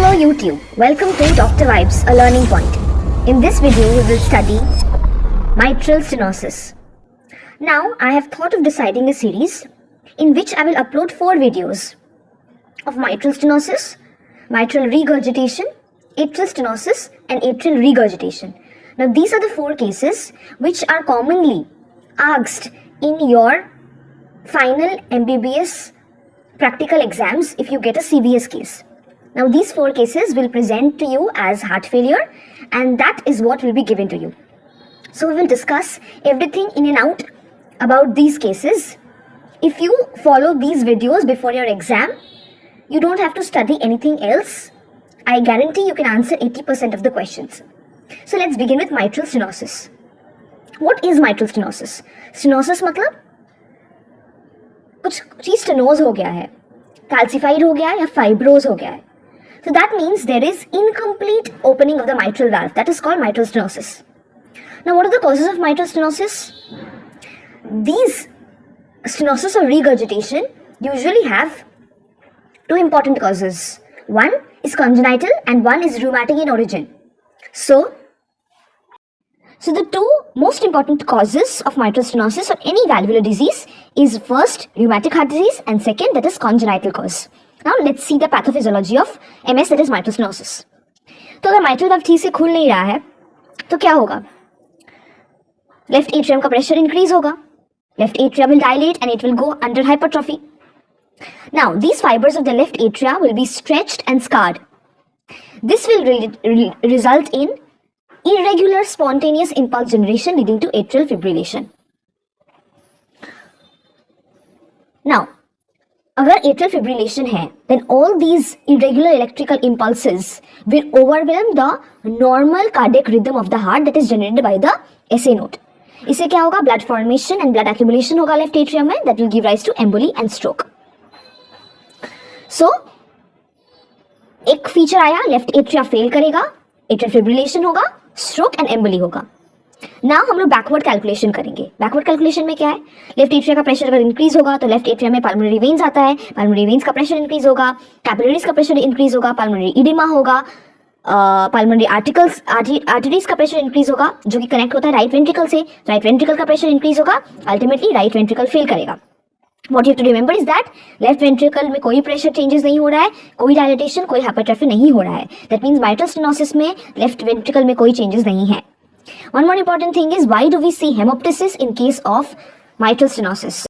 Hello YouTube, welcome to Dr. Vibes, a learning point. In this video, we will study mitral stenosis. Now, I have thought of deciding a series in which I will upload 4 videos of mitral stenosis, mitral regurgitation, atrial stenosis and atrial regurgitation. Now, these are the 4 cases which are commonly asked in your final MBBS practical exams if you get a CVS case. Now these 4 cases will present to you as heart failure and that is what will be given to you. So we will discuss everything in and out about these cases. If you follow these videos before your exam, you don't have to study anything else. I guarantee you can answer 80% of the questions. So let's begin with mitral stenosis. What is mitral stenosis? Stenosis मतलब कुछ चीज स्टेनोज हो गया है, calcified हो गया है या फाइब्रोज हो गया है. So that means there is incomplete opening of the mitral valve. That is called mitral stenosis. Now what are the causes of mitral stenosis? These stenosis or regurgitation usually have 2 important causes. One is congenital and one is rheumatic in origin. So the 2 most important causes of mitral stenosis or any valvular disease is first rheumatic heart disease and second that is congenital cause. Now let's see the pathophysiology of MS, that is mitral stenosis. तो अगर mitral valve ठीक से खुल नहीं रहा है तो क्या होगा? Left atrium का pressure increase होगा. Left atria will dilate and it will go under hypertrophy. Now these fibers of the left atria will be stretched and scarred. This will result in irregular spontaneous impulse generation leading to atrial fibrillation. Now, अगर atrial fibrillation है, then all these irregular electrical impulses will overwhelm the normal cardiac rhythm of the heart that is generated by the SA node. इससे क्या होगा? Blood formation and blood accumulation होगा left atrium में, that will give rise to emboli and stroke. So, एक feature आया, left atria fail करेगा, atrial fibrillation होगा, stroke and emboli होगा. Now हम लोग बैकवर्ड कैलकुलेशन करेंगे. बैकवर्ड कैलकुलेशन में क्या है? लेफ्ट एट्रिया का प्रेशर अगर इंक्रीज होगा तो लेफ्ट एट्रिया में पल्मोनरी वेन्स आता है, पल्मोनरी वेन्स का प्रेशर इंक्रीज होगा, कैपिलरीज का प्रेशर इंक्रीज होगा, पल्मोनरी इडिमा होगा, पल्मोनरी आर्टरीज का प्रेशर इंक्रीज होगा जो कि कनेक्ट होता है राइट वेंट्रिकल से. राइट वेंट्रिकल का प्रेशर इंक्रीज होगा, अल्टीमेटली राइट वेंट्रिकल फेल करेगा. What you have to remember is that left ventricle में कोई pressure changes नहीं हो रहा है, कोई dilatation, कोई hypertrophy नहीं हो रहा है. That means mitral stenosis में left ventricle में कोई changes नहीं है. One more important thing is why do we see hemoptysis in case of mitral stenosis?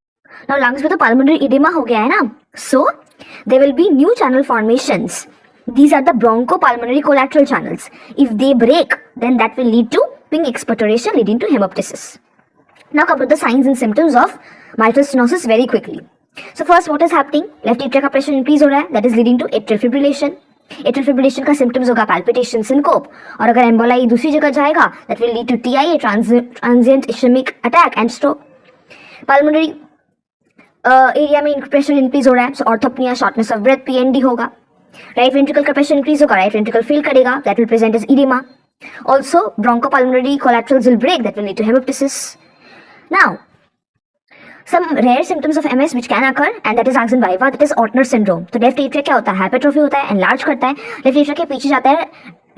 Now lungs में तो pulmonary edema हो गया है ना, so there will be new channel formations. These are the bronchopulmonary collateral channels. If they break, then that will lead to pink expectoration leading to hemoptysis. Now come to the signs and symptoms of mitral stenosis very quickly. So first what is happening? Left atria का pressure increase हो रहा है, that is leading to atrial fibrillation. Atrial fibrillation का symptoms होगा palpitation, syncope, और अगर emboli दूसरी जगह जाएगा that will lead to TIA, transient ischemic attack and stroke. Pulmonary area में pressure increase हो रहा है, so orthopnea, shortness of breath, PND होगा. Right ventricle का pressure increase होगा, right ventricle fail करेगा, that will present as edema. Also bronchopulmonary collaterals will break, that will lead to hemoptysis. Now, some rare symptoms of MS which can occur and that is asked in viva, that is Ortner syndrome. तो left atria क्या होता है? Hypertrophy होता है, enlarge करता है. Left atria के पीछे जाता है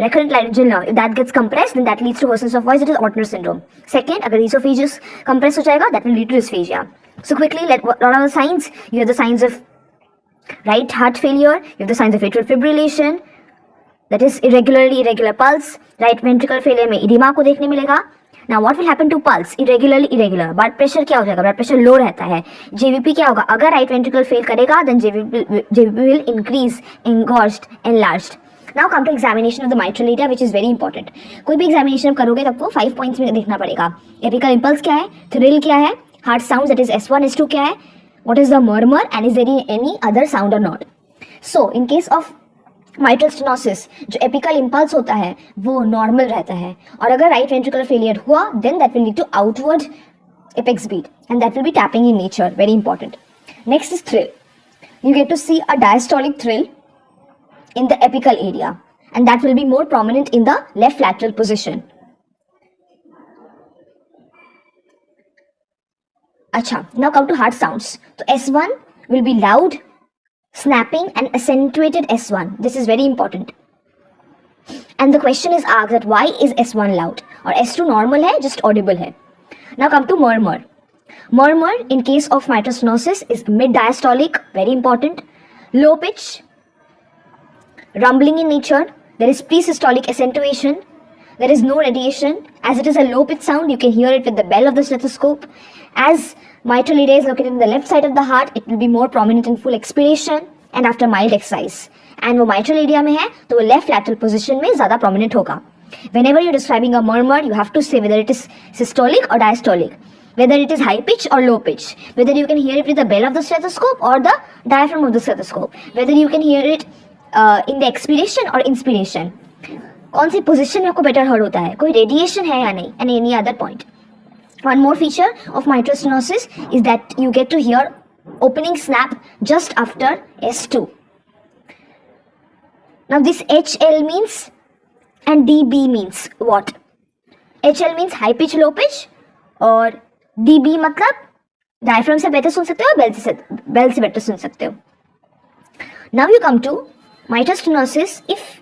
recurrent laryngeal nerve. If that gets compressed, then that leads to hoarseness of voice. That is Ortner syndrome. Second, अगर esophagus compress हो जाएगा, that will lead to dysphagia. So quickly, what are the signs? You have the signs of right heart failure. You have the signs of atrial fibrillation. That is irregular pulse. Right ventricle failure में edema को देखने मिलेगा. Now what will happen to pulse? Irregular. Blood pressure क्या हो जाएगा? Blood pressure low रहता है. JVP क्या होगा? अगर right ventricle fail करेगा, then JVP will increase, engorged, enlarged. Now come to examination of the mitral area, which is very important. कोई भी examination करोगे तो आपको 5 points में देखना पड़ेगा. Apical impulse क्या है? Thrill क्या है? Heart sounds, that is S1, S2 क्या है? What is the murmur and is there any other sound or not? So in case of mitral stenosis, जो एपिकल इम्पल्स होता है वो नॉर्मल रहता है, और अगर राइट वेंट्रिकुलर फेलियर हुआ then that will lead to outward apex beat and that will be tapping in nature, very important. Next is thrill. You get to see a diastolic thrill in the apical area and that will be more prominent in the left lateral position. अच्छा, now come to heart sounds. So S1 will be loud, snapping and accentuated S1. This is very important. and the question is asked that why is S1 loud और S2 normal है, just audible है. Now come to murmur. Murmur in case of mitral stenosis is mid diastolic, very important, low pitch, rumbling in nature, there is pre-systolic accentuation, there is no radiation. As it is a low pitch sound, you can hear it with the bell of the stethoscope. As mitral area is located in the left side of the heart, it will be more prominent in full expiration and after mild exercise. And वो mitral area में है तो वो left lateral position में ज़्यादा prominent होगा. Whenever you're describing a murmur, you have to say whether it is systolic or diastolic, whether it is high pitch or low pitch, whether you can hear it with the bell of the stethoscope or the diaphragm of the stethoscope, whether you can hear it in the expiration or inspiration. कौन सी position में आपको better heard होता है, कोई radiation है या नहीं, and any other point. One more feature of mitral stenosis is that you get to hear opening snap just after S2. Now this HL means and DB means what? HL means high pitch low pitch और DB मतलब diaphragm से better सुन सकते हो, bell से better सुन सकते हो. Now you come to mitral stenosis if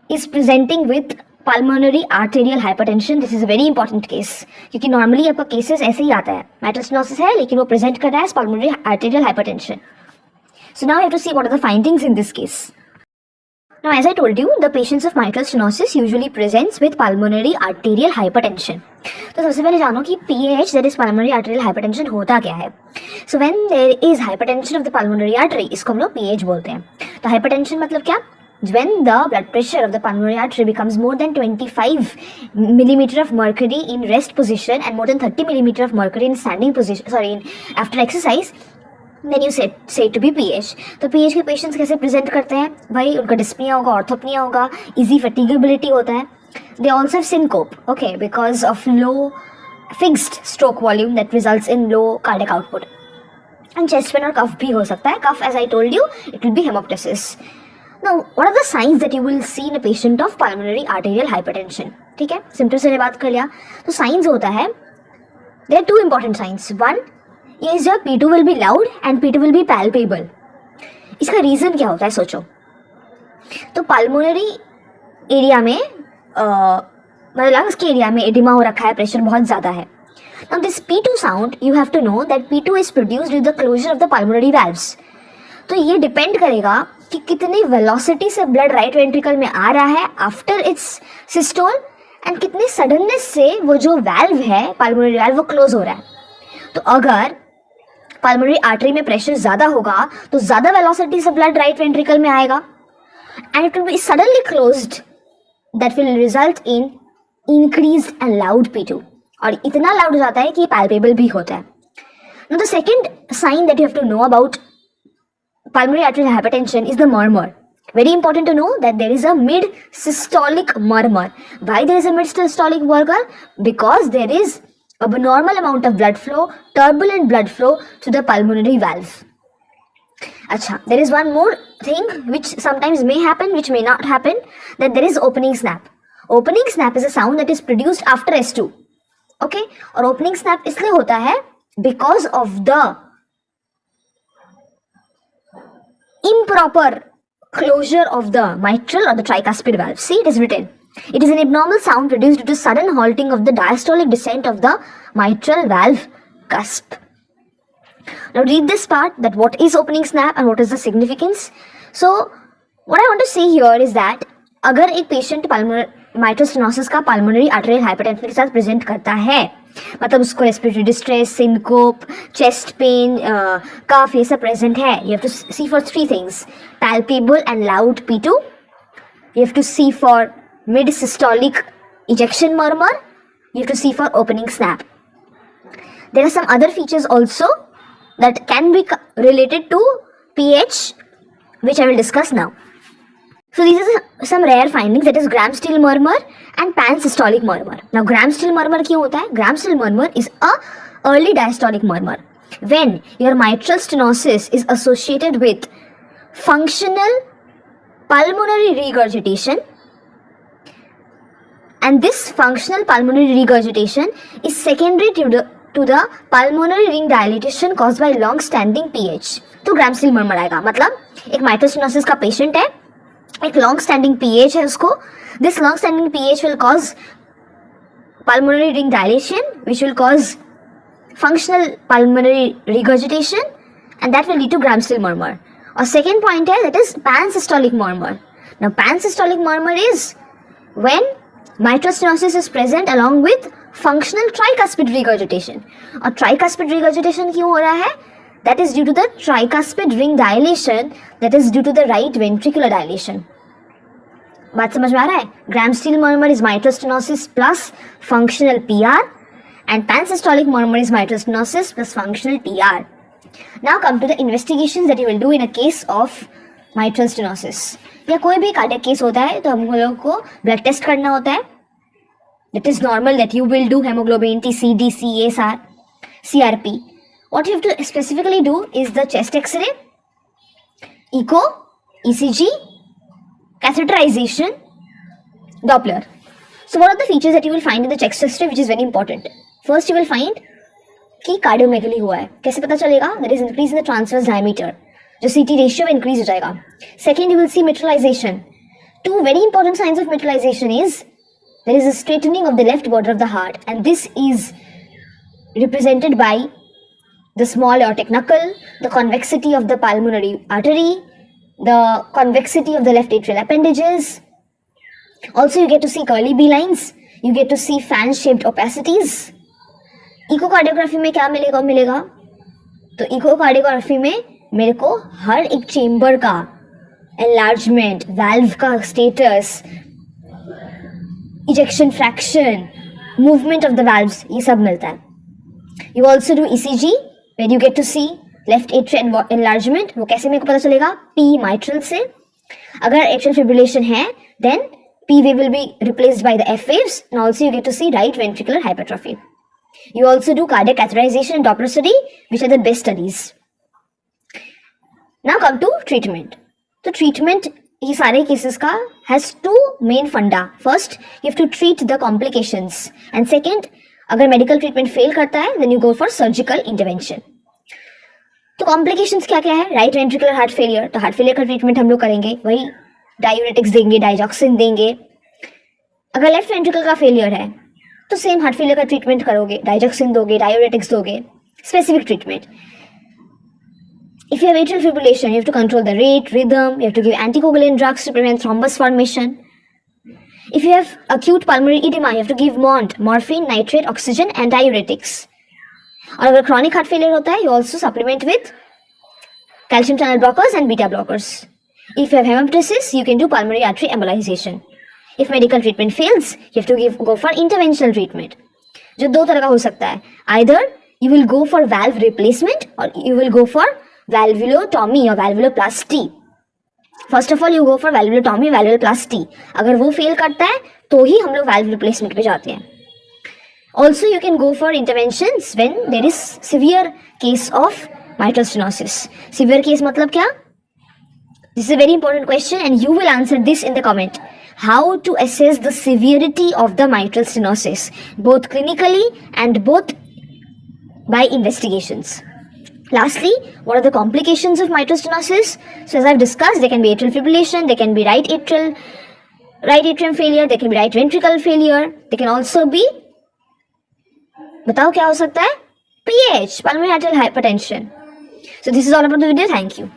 is presenting with pulmonary arterial hypertension. This is a very important case क्योंकि normally आपका cases ऐसे ही आता है, mitral stenosis है लेकिन वो present कर रहा है as pulmonary arterial hypertension. So now you have to see what are the findings in this case. Now as I told you, the patients of mitral stenosis usually presents with pulmonary arterial hypertension. तो सबसे पहले जानो कि PAH, that is pulmonary arterial hypertension, होता क्या है. So when there is hypertension of the pulmonary artery, इसको हम लोग PAH बोलते हैं. तो hypertension मतलब क्या? When the blood pressure of the pulmonary artery becomes more than 25 millimeter of mercury in rest position and more than 30 millimeter of mercury in standing position, after exercise, then you say to be PH. तो PH के patients कैसे present करते हैं भाई, उनका dyspnoea होगा, orthopnoea होगा, easy फैटिगेबिलिटी होता है. They also have syncope, okay, because of low fixed stroke volume that results in low cardiac output. And chest pain और cough भी हो सकता है. Cough, as I told you, it will be hemoptysis. Now, what are the signs that you will see in a patient of pulmonary arterial hypertension? ठीक है, symptoms से बात कर लिया. तो signs होता है, there are two important signs. One is your P2 will be loud and P2 will be palpable. इसका रीजन क्या होता है सोचो. तो पल्मोनरी एरिया में मतलब लंग्स के एरिया में एडिमा हो रखा है, प्रेशर बहुत ज़्यादा है. Now this P2 sound, you have to know that P2 is produced with the closure of the pulmonary valves. तो ये डिपेंड करेगा कि कितनी वेलोसिटी से ब्लड राइट वेंट्रिकल में आ रहा है आफ्टर इट्स सिस्टोल एंड कितनी सडननेस से वो जो वाल्व है पल्मोनरी वाल्व वो क्लोज हो रहा है. तो अगर पल्मोनरी आर्टरी में प्रेशर ज़्यादा होगा तो ज़्यादा वेलोसिटी से ब्लड राइट वेंट्रिकल में आएगा and it will be suddenly closed, that will result in increased and loud P2 और इतना लाउड हो जाता है कि पैल्पेबल भी होता है. Now the second sign that you have to know about pulmonary arterial hypertension is the murmur. Very important to know that there is a mid-systolic murmur. Why there is a mid-systolic murmur? Because there is abnormal amount of blood flow, turbulent blood flow to the pulmonary valve. Acha, there is one more thing which sometimes may happen, which may not happen, that there is opening snap. Opening snap is a sound that is produced after S2. Okay? और opening snap इसलिए होता है because of the improper closure of the mitral or the tricuspid valve. See, it is written. It is an abnormal sound produced due to sudden halting of the diastolic descent of the mitral valve cusp. Now read this part, that what is opening snap and what is the significance. So what I want to say here is that अगर एक patient mitral stenosis का pulmonary arterial hypertension के साथ present करता है, मतलब उसको respiratory distress, syncope, chest pain, cough ये सब प्रेजेंट है, you have to see for three things: palpable and loud P2, you have to see for mid systolic ejection murmur, you have to see for opening snap. There are some other features also that can be related to PH, which I will discuss now. So these are some rare findings, that is gram steel murmur and pansystolic murmur. Now gram steel murmur क्यों होता है? Gram steel murmur is a early diastolic murmur when your mitral stenosis is associated with functional pulmonary regurgitation, and this functional pulmonary regurgitation is secondary to the pulmonary ring dilatation caused by long standing PH. तो gram steel murmur आएगा. मतलब एक mitral stenosis का patient है एक long standing pH है उसको. This long standing pH will cause pulmonary ring dilation, which will cause functional pulmonary regurgitation, and that will lead to Gram-Still murmur. Our second point है, that is pansystolic murmur. Now, pansystolic murmur is when mitral stenosis is present along with functional tricuspid regurgitation. और tricuspid regurgitation क्यों हो रहा है? That is due to the tricuspid ring dilation, that is due to the right ventricular dilation. बात समझ में आ रहा है? Gram-Still murmur is mitral stenosis plus functional PR, and pansystolic murmur is mitral stenosis plus functional TR. Now come to the investigations that you will do in a case of mitral stenosis. या कोई भी cardiac case होता है तो हम लोग को blood test करना होता है. That is normal that you will do hemoglobin T, CD, CSR, CRP. What you have to specifically do is the chest X-ray, echo, ECG, catheterization, Doppler. So what are the features that you will find in the chest X-ray which is very important? First you will find कि cardiomegaly हुआ है. कैसे पता चलेगा? There is increase in the transverse diameter. जो CT ratio में increase हो जाएगा. Second you will see mitralization. Two very important signs of mitralization is there is a straightening of the left border of the heart, and this is represented by the small aortic knuckle, the convexity of the pulmonary artery, the convexity of the left atrial appendages. Also you get to see curly B lines, you get to see fan shaped opacities. Echocardiography में क्या मिलेगा? तो echocardiography में मेरे को हर एक chamber का enlargement, valve का status, ejection fraction, movement of the valves, ये सब मिलता है. You also do ECG where you get to see left atrial enlargement. वो कैसे मेरे को पता चलेगा? पी माइट्रल से. अगर एट्रियल फिब्रिलेशन है then P wave will be replaced by the F waves, and also you get to see right ventricular hypertrophy. You also do cardiac catheterization and Doppler study, which are the best studies. Now come to treatment. तो treatment ये सारे cases का has two main funda. First, you have to treat the complications, and second, अगर medical treatment fail करता है, then you go for surgical intervention. तो complications क्या क्या है? Right ventricular heart failure. तो heart failure का treatment हम लोग करेंगे, वही diuretics देंगे, digoxin देंगे. अगर left ventricle का failure है तो सेम हार्ट फेलियर का ट्रीटमेंट करोगे, डाइजॉक्सिन दोगे, डायूरेटिक्स दोगे, specific treatment. If you have atrial fibrillation, you have to control the rate, rhythm, you have to give anticoagulant drugs to prevent thrombus formation. If you have acute pulmonary oedema, you have to give morphine, nitrate, oxygen and diuretics. और अगर chronic heart failure होता है, you also supplement with calcium channel blockers and beta blockers. If you have haemoptysis, you can do pulmonary artery embolisation. If medical treatment fails, you have to go for interventional treatment. जो दो तरह का हो सकता है. Either you will go for valve replacement or you will go for valvulotomy or valvuloplasty. First of all, you go for valvulotomy, valvuloplasty. अगर वो fail करता है तो ही हम लोग valve replacement पे जाते हैं. Also, you can go for interventions when there is severe case of mitral stenosis. Severe case मतलब क्या? This is a very important question and you will answer this in the comment. How to assess the severity of the mitral stenosis, both clinically and both by investigations. Lastly, what are the complications of mitral stenosis? So as I've discussed, there can be atrial fibrillation, there can be right atrium failure, there can be right ventricle failure, there can also be, बताओ क्या हो सकता है? PH, pulmonary arterial hypertension. So this is all about the video. Thank you.